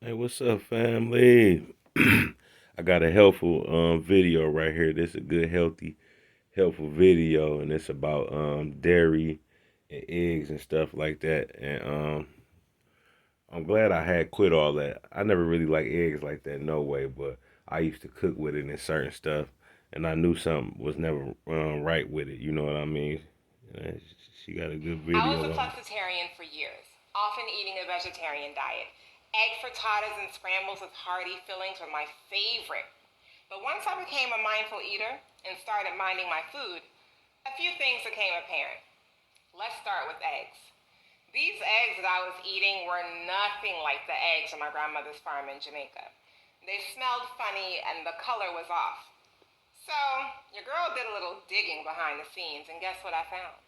Hey, what's up, family? I got a helpful video right here. This is a good, healthy, helpful video, and it's about dairy and eggs and stuff like that. And I'm glad I had quit all that. I never really liked eggs like that, no way. But I used to cook with it and certain stuff, and I knew something was never right with it. You know what I mean? And she got a good I was video a on it. flexitarian for years, often eating a vegetarian diet. Egg frittatas and scrambles with hearty fillings were my favorite. But once I became a mindful eater and started minding my food, a few things became apparent. Let's start with eggs. These eggs that I was eating were nothing like the eggs on my grandmother's farm in Jamaica. They smelled funny and the color was off. So, your girl did a little digging behind the scenes, and guess what I found?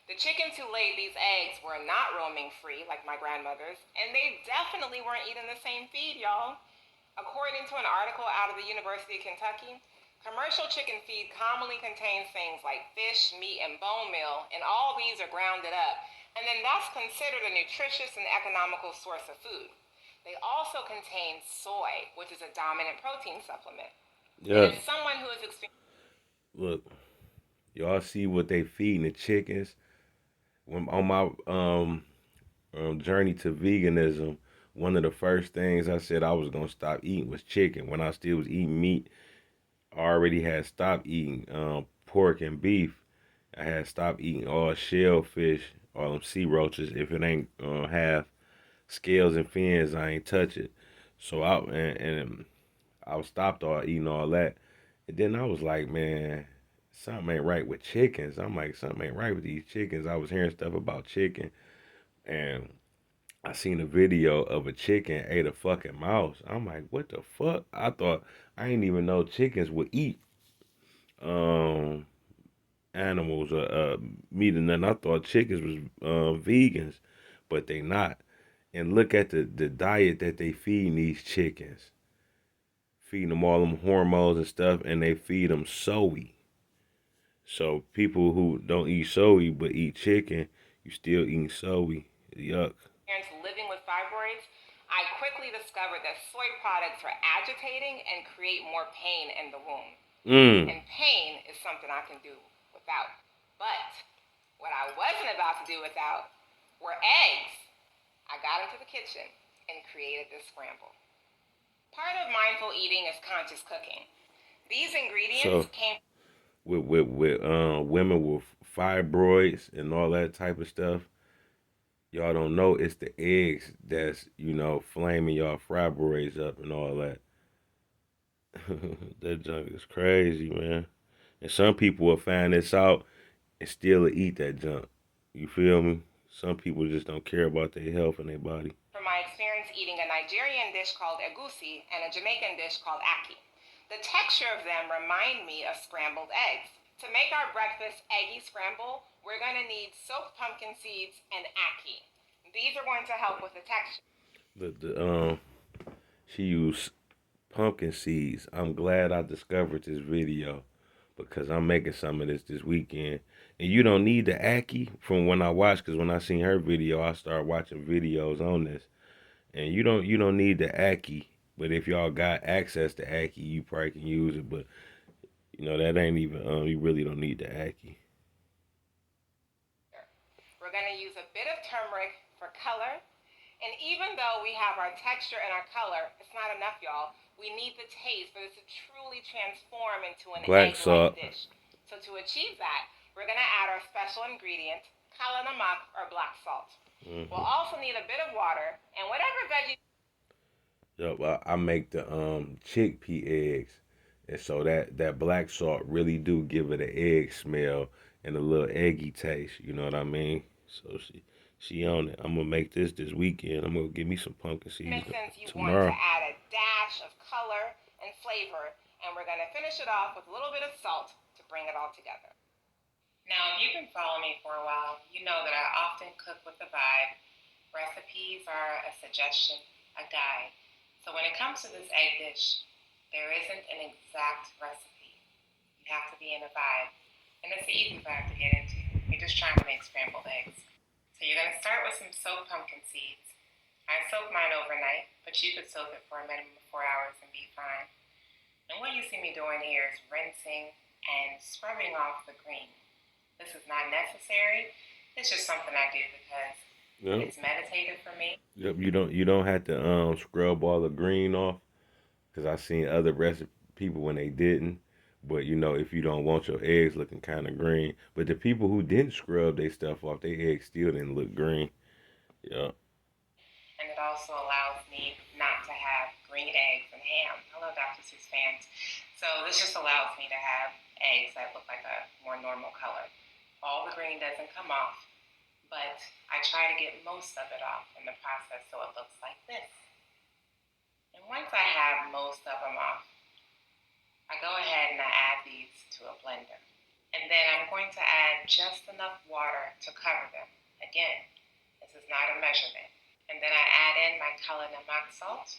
The chickens who laid these eggs were not roaming free like my grandmother's, and they definitely weren't eating the same feed, y'all. According to an article out of the University of Kentucky, commercial chicken feed commonly contains things like fish, meat, and bone meal, and all these are grounded up, and then that's considered a nutritious and economical source of food. They also contain soy, which is a dominant protein supplement. And Yeah, as someone who has experienced look, y'all see what they feeding the chickens? When on my journey to veganism, one of the first things I said I was gonna stop eating was chicken. When I still was eating meat, I already had stopped eating pork and beef. I had stopped eating all shellfish, all them sea roaches. If it ain't have scales and fins, I ain't touch it. So and I was stopped all eating all that. And then I was like, man, something ain't right with chickens. I'm like, something ain't right with these chickens. I was hearing stuff about chicken, and I seen a video of a chicken ate a fucking mouse. I'm like, what the fuck? I didn't even know chickens would eat um animals or meat and nothing. I thought chickens was vegans, but they not. And look at the diet that they feed these chickens. Feeding them all them hormones and stuff, and they feed them soy. So people who don't eat soy but eat chicken, you still eating soy. Yuck. living with fibroids, I quickly discovered that soy products are agitating and create more pain in the womb. Mm. And pain is something I can do without. But what I wasn't about to do without were eggs. I got into the kitchen and created this scramble. Part of mindful eating is conscious cooking. These ingredients So came with women with fibroids and all that type of stuff, y'all don't know it's the eggs that's flaming y'all fibroids up and all that. That junk is crazy, man. And some people will find this out and still eat that junk. You feel me? Some people just don't care about their health and their body. from my experience eating a Nigerian dish called egusi and a Jamaican dish called aki. The texture of them remind me of scrambled eggs. To make our breakfast eggy scramble, we're going to need soaked pumpkin seeds and aki. These are going to help with the texture. The she used pumpkin seeds. I'm glad I discovered this video because I'm making some of this weekend. And you don't need the Aki from when I watched, because when I seen her video, I started watching videos on this. And you don't need the Aki, but if y'all got access to Aki, you probably can use it. But that ain't even you really don't need the Aki. We're going to use a bit of turmeric for color. And even though we have our texture and our color, it's not enough, y'all. We need the taste for this to truly transform into an Black egg-like salt. dish. So to achieve that, we're gonna add our special ingredient, kala namak or black salt. We'll Hmm. also need a bit of water and whatever veggies. Yup, I make the chickpea eggs, and so that black salt really do give it an egg smell and a little eggy taste. You know what I mean? So she on it. I'm gonna make this weekend. I'm gonna give me some pumpkin seeds Makes sense you want to tomorrow. add a dash of color and flavor, and we're gonna finish it off with a little bit of salt to bring it all together. Now, if you've been following me for a while, you know that I often cook with a vibe. Recipes are a suggestion, a guide. So when it comes to this egg dish, there isn't an exact recipe. You have to be in a vibe. And it's an easy vibe to get into. You're just trying to make scrambled eggs. So you're going to start with some soaked pumpkin seeds. I soak mine overnight, but you could soak it for a minimum of 4 hours and be fine. And what you see me doing here is rinsing and scrubbing off the green. This is not necessary. It's just something I do because Yep. it's meditative for me. Yep. You don't have to scrub all the green off, because I seen other recipe people when they didn't. But if you don't want your eggs looking kind of green, but the people who didn't scrub their stuff off, their eggs still didn't look green. Yep. And it also allows me not to have green eggs and ham. Hello, Dr. Seuss fans. So this just allows me to have eggs that look like a more normal color. All the green doesn't come off, but I try to get most of it off in the process so it looks like this. And once I have most of them off, I go ahead and I add these to a blender. And then I'm going to add just enough water to cover them. Again, this is not a measurement. And then I add in my Kala Namak salt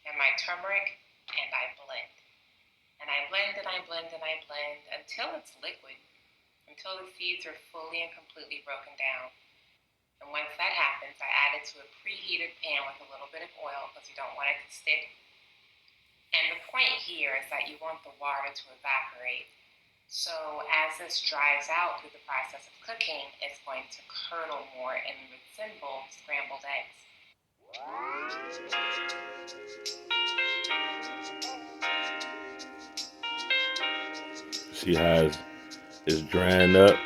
and my turmeric, and I blend. And I blend and I blend and I blend until it's liquid, until the seeds are fully and completely broken down. And once that happens, I add it to a preheated pan with a little bit of oil because you don't want it to stick. And the point here is that you want the water to evaporate. So as this dries out through the process of cooking, it's going to curdle more and resemble scrambled eggs. See how it's drying up.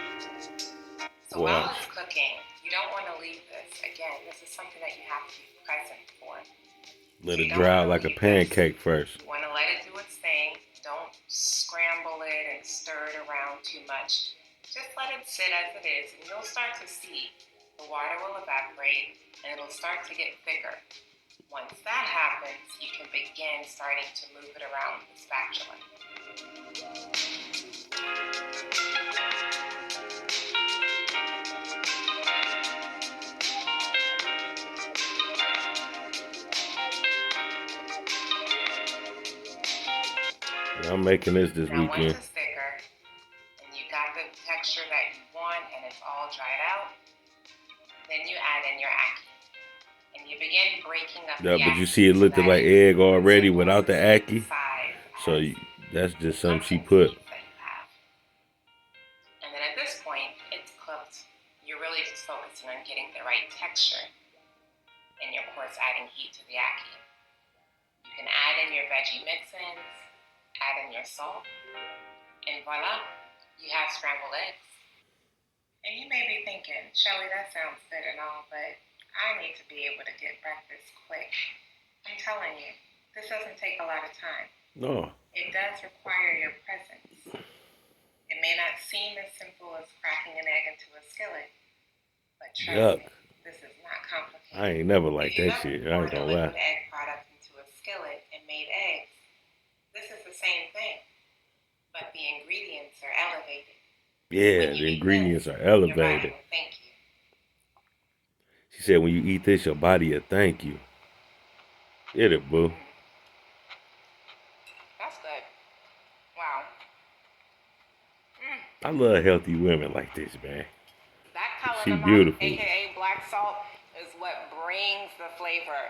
So while it's cooking, you don't want to leave this. Again, this is something that you have to be present for. Let it dry out like a pancake first. You want to let it do its thing. Don't scramble it and stir it around too much. Just let it sit as it is, and you'll start to see the water will evaporate and it'll start to get thicker. Once that happens, you can begin starting to move it around with the spatula. I'm making this Now, weekend. once it's thicker and you got the texture that you want and it's all dried out, then you add in your ackee. And you begin breaking up the Yeah, but ackee. you see it looked like egg already without the ackee. So that's just something she put. And then at this point, it's cooked. You're really just focusing on getting the right texture. And you're, of course, adding heat to the ackee. You can add in your veggie mix-ins, add in your salt, and voila, you have scrambled eggs. And you may be thinking, Shelly, that sounds good and all, but I need to be able to get breakfast quick. I'm telling you, this doesn't take a lot of time. No. It does require your presence. It may not seem as simple as cracking an egg into a skillet, but trust me, this is not complicated. I ain't never liked that shit. I ain't gonna lie. If you egg product into a skillet and made eggs, this is the same thing, but the ingredients are elevated. Yeah, the ingredients are elevated. Thank you. She said, when you eat this, your body will thank you. Get it, boo. That's good. Wow. I love healthy women like this, man. That Kala She Namak, beautiful. aka black salt, is what brings the flavor.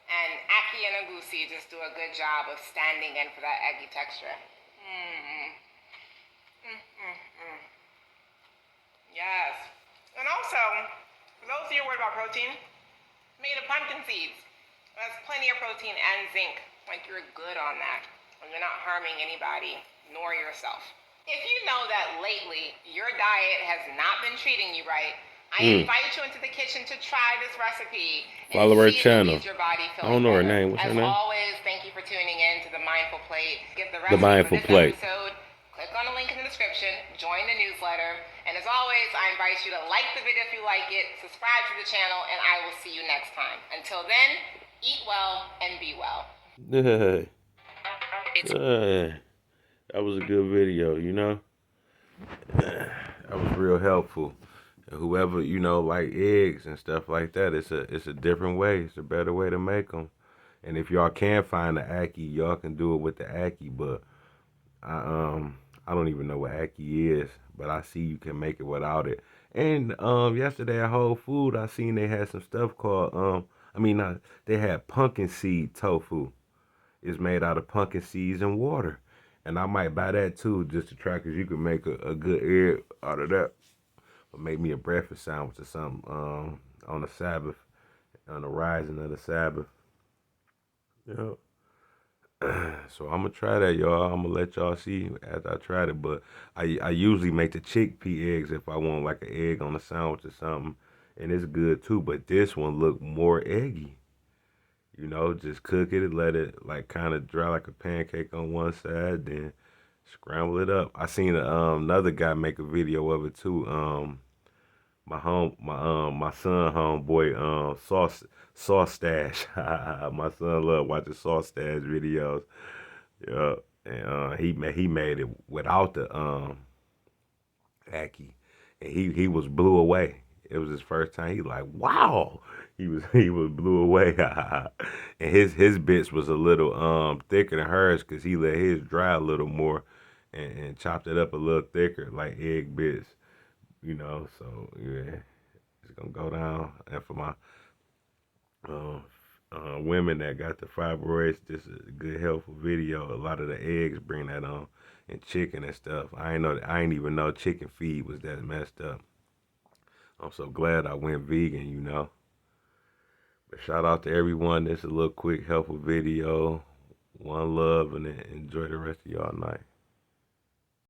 And ackee and agusi just do a good job of standing in for that eggy texture. Yes. And also, for those of you worried about protein, made of pumpkin seeds. That's plenty of protein and zinc. Like, you're good on that. And you're not harming anybody, nor yourself. If you know that lately your diet has not been treating you right, I invite you into the kitchen to try this recipe. Follow her channel. I don't know her name. What's her name? As always, thank you for tuning in to The Mindful Plate. Get the The recipe Mindful for this Plate. episode. Click on the link in the description. Join the newsletter. And as always, I invite you to like the video if you like it, subscribe to the channel, and I will see you next time. Until then, eat well and be well. That was a good video, you know? That was real helpful. Whoever, like eggs and stuff like that, it's a different way. It's a better way to make them. And if y'all can find the ackee, y'all can do it with the ackee. But I don't even know what ackee is, but I see you can make it without it. And yesterday at Whole Food, I seen they had some stuff called I mean, not, they had pumpkin seed tofu. It's made out of pumpkin seeds and water. And I might buy that too just to try because you can make a good egg out of that. Or make me a breakfast sandwich or something on the Sabbath, on the rising of the Sabbath. Yeah. So I'm gonna try that, y'all. I'm gonna let y'all see after I tried it. But I usually make the chickpea eggs if I want like an egg on a sandwich or something, and it's good too. But this one looked more eggy. You know, just cook it and let it like kind of dry like a pancake on one side, then scramble it up. I seen another guy make a video of it too. My son homeboy sauce stash. My son love watching sauce stash videos. Yeah, and he made it without the ackee, and he was blew away. It was his first time. He like, wow. He was blew away. And his bits was a little thicker than hers because he let his dry a little more and chopped it up a little thicker like egg bits. So yeah, it's gonna go down. And for my uh, women that got the fibroids, this is a good helpful video. A lot of the eggs bring that on, and chicken and stuff. I ain't even know chicken feed was that messed up. I'm so glad I went vegan. But shout out to everyone. This is a little quick helpful video. One love and enjoy the rest of y'all night.